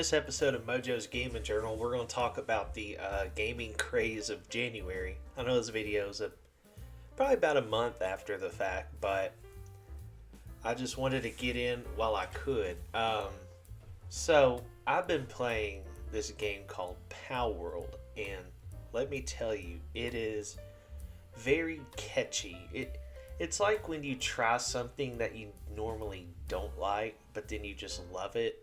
this episode of Mojo's Gaming Journal, we're going to talk about the gaming craze of January. I know this video is probably about a month after the fact, but I just wanted to get in while I could. So, I've been playing this game called Palworld, and let me tell you, it is very catchy. It's like when you try something that you normally don't like, but then you just love it.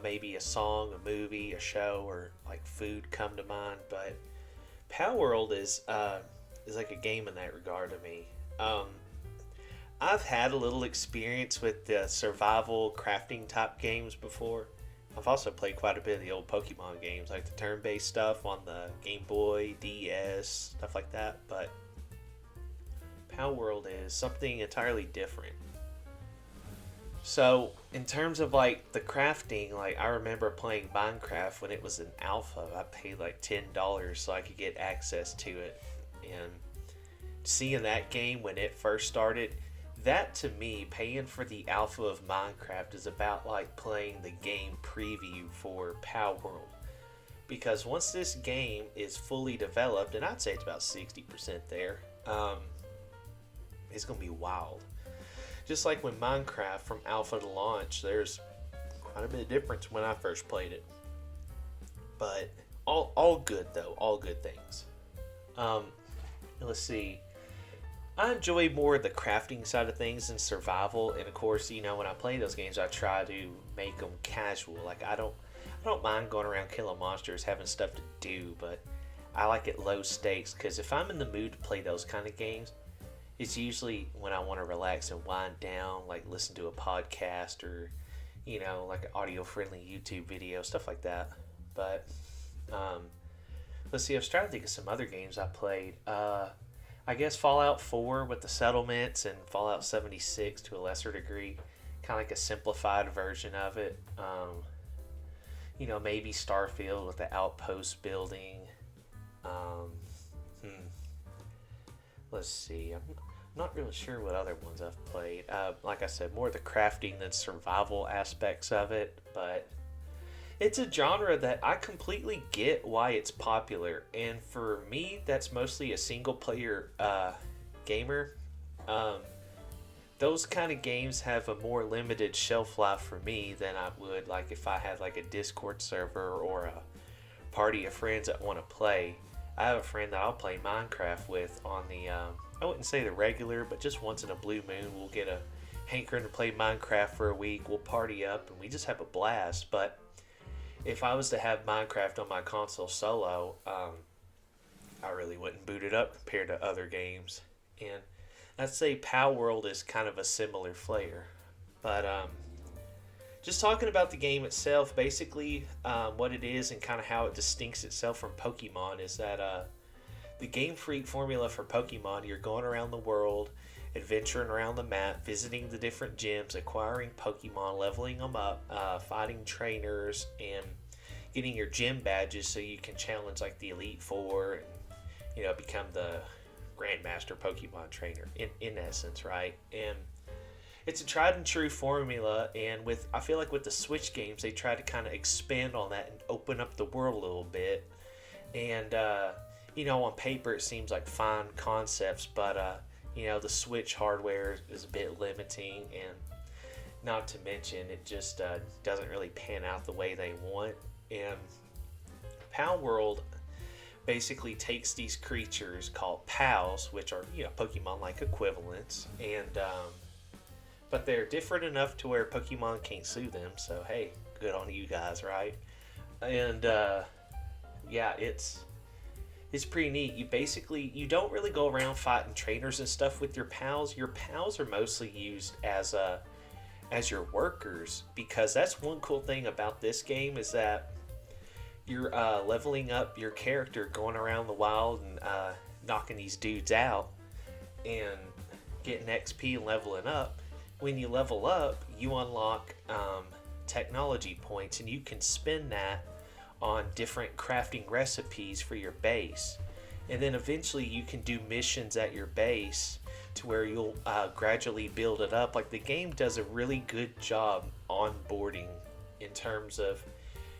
Maybe a song, a movie, a show, or like food come to mind. But Palworld is like a game in that regard to me. I've had a little experience with the survival crafting type games before. I've also played quite a bit of the old Pokemon games, like the turn-based stuff on the Game Boy, DS, stuff like that. But Palworld is something entirely different. So, in terms of like the crafting, like I remember playing Minecraft when it was in alpha. I paid like $10 so I could get access to it. And seeing that game when it first started, that to me, paying for the alpha of Minecraft is about like playing the game preview for Palworld. Because once this game is fully developed, and I'd say it's about 60% there, it's going to be wild. Just like when Minecraft from alpha to launch, there's quite a bit of difference when I first played it. But all good though, all good things. Let's see. I enjoy more the crafting side of things than survival, and of course, when I play those games, I try to make them casual. Like I don't mind going around killing monsters, having stuff to do, but I like it low stakes because if I'm in the mood to play those kind of games, it's usually when I want to relax and wind down, like listen to a podcast or, like an audio-friendly YouTube video, stuff like that. But let's see, I was trying to think of some other games I played. I guess Fallout 4 with the settlements and Fallout 76 to a lesser degree, kind of like a simplified version of it. Maybe Starfield with the outpost building. Let's see. I'm not really sure what other ones I've played. Like I said, more the crafting than survival aspects of it, but it's a genre that I completely get why it's popular. And for me, that's mostly a single player gamer. Those kind of games have a more limited shelf life for me than I would like if I had like a Discord server or a party of friends that want to play. I have a friend that I'll play Minecraft with on the, I wouldn't say the regular, but just once in a blue moon, we'll get a hankering to play Minecraft for a week. We'll party up and we just have a blast. But if I was to have Minecraft on my console solo, I really wouldn't boot it up compared to other games. And I'd say Palworld is kind of a similar flair. But just talking about the game itself, basically what it is and kind of how it distincts itself from Pokemon is that the Game Freak formula for Pokemon, you're going around the world, adventuring around the map, visiting the different gyms, acquiring Pokemon, leveling them up, fighting trainers, and getting your gym badges so you can challenge like the Elite Four and become the Grandmaster Pokemon trainer in essence, right? And it's a tried and true formula, and I feel like with the Switch games, they try to kind of expand on that and open up the world a little bit. And on paper it seems like fine concepts, but the Switch hardware is a bit limiting, and not to mention it just doesn't really pan out the way they want. And Palworld basically takes these creatures called pals, which are Pokemon-like equivalents, and but they're different enough to where Pokemon can't sue them. So hey, good on you guys, right? And it's pretty neat. You don't really go around fighting trainers and stuff with your pals. Your pals are mostly used as your workers, because that's one cool thing about this game is that you're leveling up your character, going around the wild and knocking these dudes out and getting XP and leveling up. When you level up, you unlock technology points, and you can spend that on different crafting recipes for your base. And then eventually you can do missions at your base to where you'll gradually build it up. Like, the game does a really good job onboarding in terms of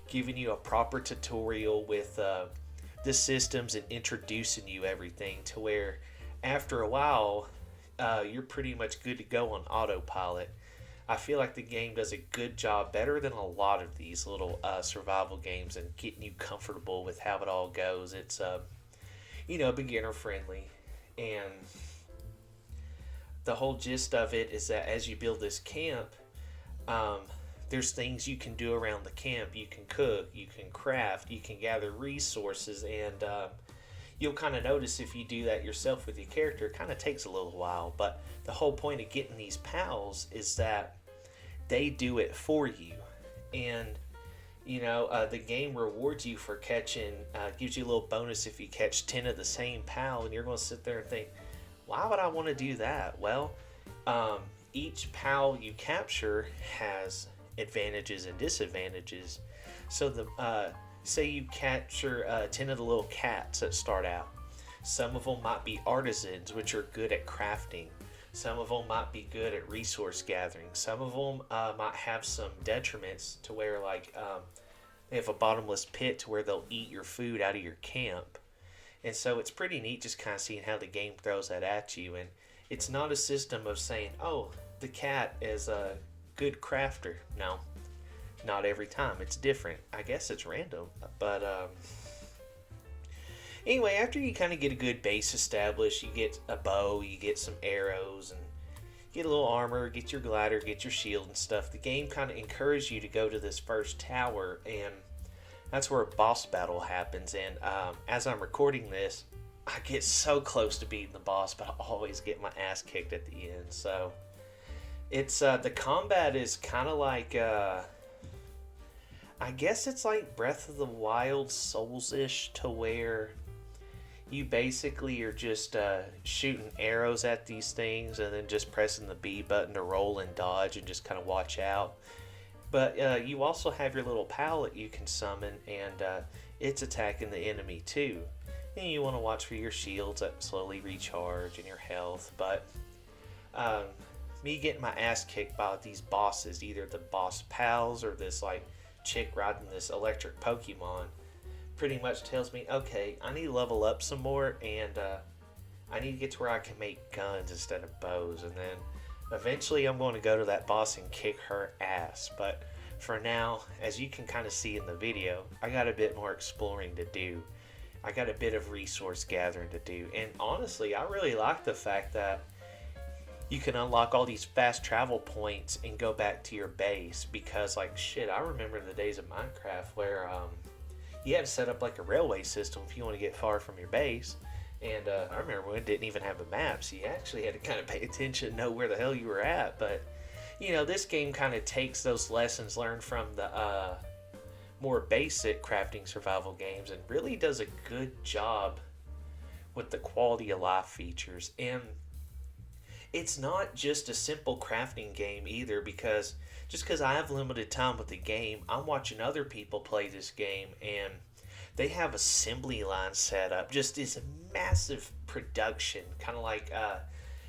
giving you a proper tutorial with the systems and introducing you everything to where after a while you're pretty much good to go on autopilot. I feel like the game does a good job, better than a lot of these little survival games, and getting you comfortable with how it all goes. It's beginner friendly, and the whole gist of it is that as you build this camp, there's things you can do around the camp. You can cook, you can craft, you can gather resources, and you'll kind of notice if you do that yourself with your character, it kind of takes a little while. But the whole point of getting these pals is that they do it for you. And, the game rewards you for catching, gives you a little bonus if you catch 10 of the same pal, and you're going to sit there and think, why would I want to do that? Well, each pal you capture has advantages and disadvantages. So say you capture 10 of the little cats that start out. Some of them might be artisans, which are good at crafting. Some of them might be good at resource gathering. Some of them might have some detriments to where they have a bottomless pit to where they'll eat your food out of your camp. And so it's pretty neat just kind of seeing how the game throws that at you. And it's not a system of saying, oh, the cat is a good crafter. No, not every time. It's different. I guess it's random. But anyway, after you kind of get a good base established, you get a bow, you get some arrows, and get a little armor, get your glider, get your shield and stuff. The game kind of encourages you to go to this first tower, and that's where a boss battle happens. And as I'm recording this, I get so close to beating the boss, but I always get my ass kicked at the end. So it's the combat is kind of like I guess it's like Breath of the Wild Souls-ish, to where you basically are just shooting arrows at these things and then just pressing the B button to roll and dodge and just kind of watch out. But you also have your little pal that you can summon, and it's attacking the enemy too. And you want to watch for your shields that slowly recharge and your health. But me getting my ass kicked by these bosses, either the boss pals or this chick riding this electric Pokemon, pretty much tells me, okay, I need to level up some more, and I need to get to where I can make guns instead of bows. And then eventually I'm going to go to that boss and kick her ass. But for now, as you can kind of see in the video, I got a bit more exploring to do. I got a bit of resource gathering to do. And honestly, I really like the fact that you can unlock all these fast travel points and go back to your base. Because I remember the days of Minecraft where you had to set up a railway system if you want to get far from your base. And I remember when it didn't even have a map, so you actually had to kind of pay attention and know where the hell you were at. But, this game kind of takes those lessons learned from the more basic crafting survival games and really does a good job with the quality of life features. And it's not just a simple crafting game either, because just because I have limited time with the game, I'm watching other people play this game, and they have assembly line set up. Just this massive production, kind of like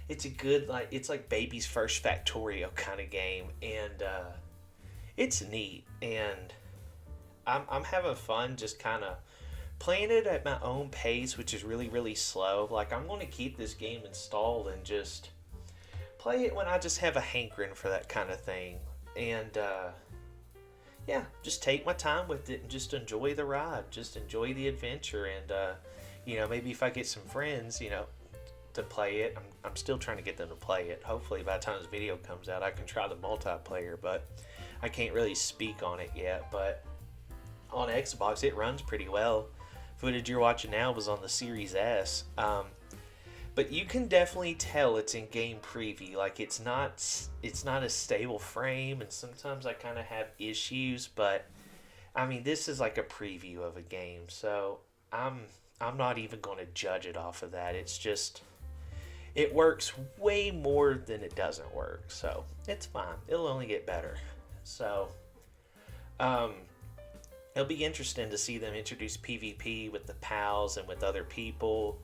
it's a good it's like baby's first Factorio kind of game, and it's neat. And I'm having fun just kind of playing it at my own pace, which is really, really slow. I'm going to keep this game installed and just play it when I just have a hankering for that kind of thing. And just take my time with it and just enjoy the ride, just enjoy the adventure. And maybe if I get some friends to play it, I'm still trying to get them to play it. Hopefully by the time this video comes out, I can try the multiplayer, but I can't really speak on it yet. But on Xbox, it runs pretty well. Footage you're watching now was on the Series S. But you can definitely tell it's in game preview. It's not a stable frame, and sometimes I kind of have issues. But I mean, this is like a preview of a game, so I'm not even going to judge it off of that. It's just, it works way more than it doesn't work, so it's fine. It'll only get better. So it'll be interesting to see them introduce PvP with the pals and with other people.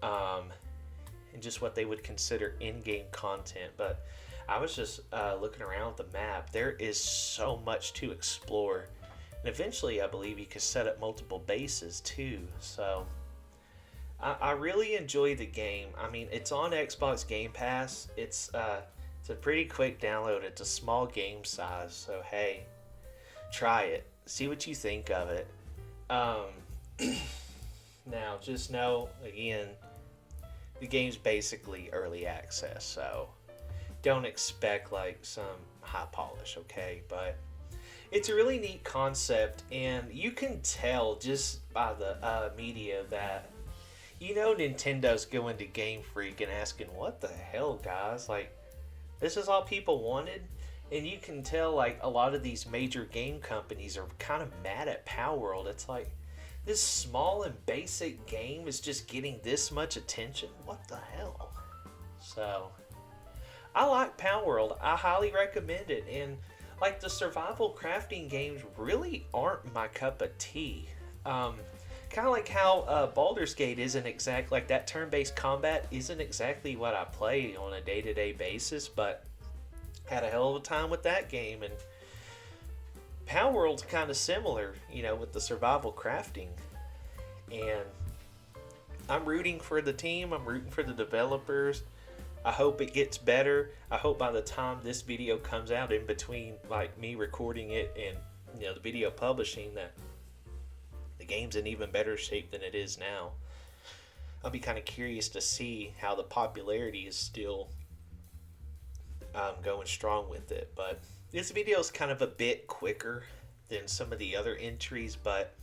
And just what they would consider in-game content. But I was just looking around the map. There is so much to explore. And eventually, I believe you can set up multiple bases too. So I really enjoy the game. I mean, it's on Xbox Game Pass. It's a pretty quick download. It's a small game size. So hey, try it. See what you think of it. Um, Now, just know again, the game's basically early access, so don't expect like some high polish, okay? But it's a really neat concept, and you can tell just by the media that Nintendo's going to Game Freak and asking, "What the hell, guys? Like, this is all people wanted." And you can tell like a lot of these major game companies are kind of mad at Palworld. It's like this small and basic game is just getting this much attention. What the hell? So I like Palworld. I highly recommend it. And like the survival crafting games really aren't my cup of tea. Kind of like how Baldur's Gate isn't exact, like that turn-based combat isn't exactly what I play on a day-to-day basis, but had a hell of a time with that game. And Palworld's kind of similar, with the survival crafting. And I'm rooting for the team. I'm rooting for the developers. I hope it gets better. I hope by the time this video comes out, in between like me recording it and the video publishing, that the game's in even better shape than it is now. I'll be kind of curious to see how the popularity is still going strong with it. But this video is kind of a bit quicker than some of the other entries, but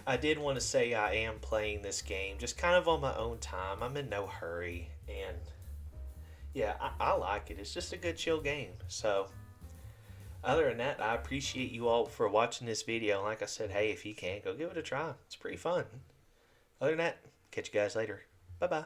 I did want to say I am playing this game just kind of on my own time. I'm in no hurry, and yeah, I like it. It's just a good chill game. So other than that, I appreciate you all for watching this video. And like I said, hey, if you can, go give it a try. It's pretty fun. Other than that, catch you guys later. Bye bye.